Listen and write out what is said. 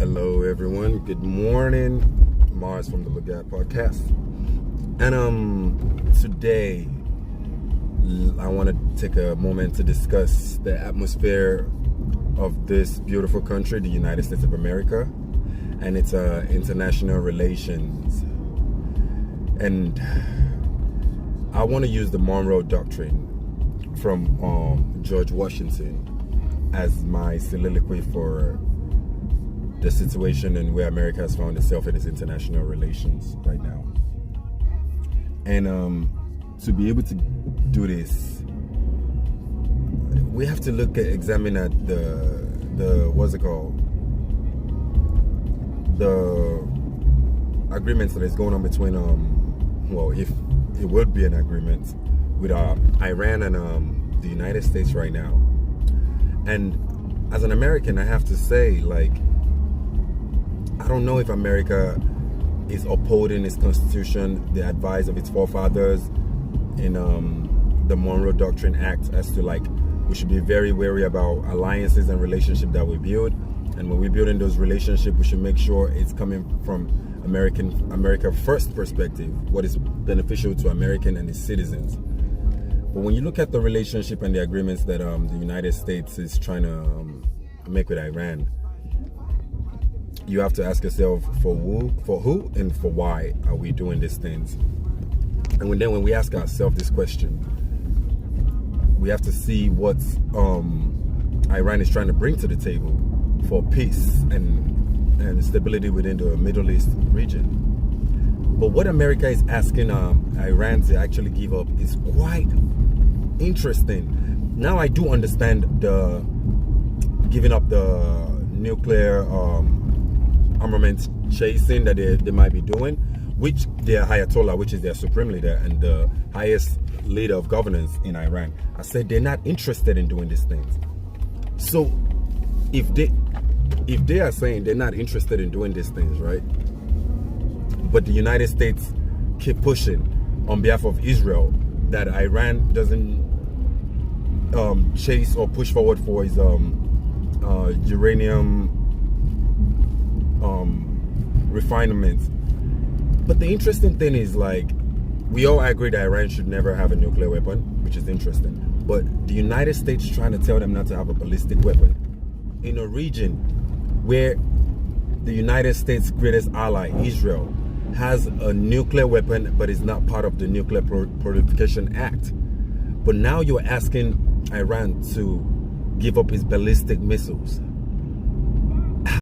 Hello everyone, good morning. Mars from the Look At Podcast. And today I want to take a moment to discuss the atmosphere of this beautiful country, the United States of America, and its international relations. And I want to use the Monroe Doctrine from George Washington as my soliloquy for the situation and where America has found itself in its international relations right now. And to be able to do this, we have to examine at the what's it called? The agreements that is going on between well, if it would be an agreement with Iran and the United States right now. And as an American, I have to say, like, I don't know if America is upholding its constitution, the advice of its forefathers in the Monroe Doctrine Act, as to, like, we should be very wary about alliances and relationships that we build. And when we're building those relationships, we should make sure it's coming from America first perspective, what is beneficial to American and its citizens. But when you look at the relationship and the agreements that the United States is trying to make with Iran, you have to ask yourself, for who, and for why are we doing these things? And when we ask ourselves this question, we have to see what Iran is trying to bring to the table for peace and stability within the Middle East region. But what America is asking Iran to actually give up is quite interesting. Now I do understand the giving up the nuclear armament chasing that they might be doing, which their Ayatollah, which is their supreme leader and the highest leader of governance in Iran, I said they're not interested in doing these things. So if they are saying they're not interested in doing these things, right? But the United States keep pushing on behalf of Israel that Iran doesn't chase or push forward for his uranium refinement. But the interesting thing is, like, we all agree that Iran should never have a nuclear weapon, which is interesting. But the United States trying to tell them not to have a ballistic weapon in a region where the United States' greatest ally, Israel, has a nuclear weapon but is not part of the Nuclear Proliferation Act. But now you're asking Iran to give up its ballistic missiles.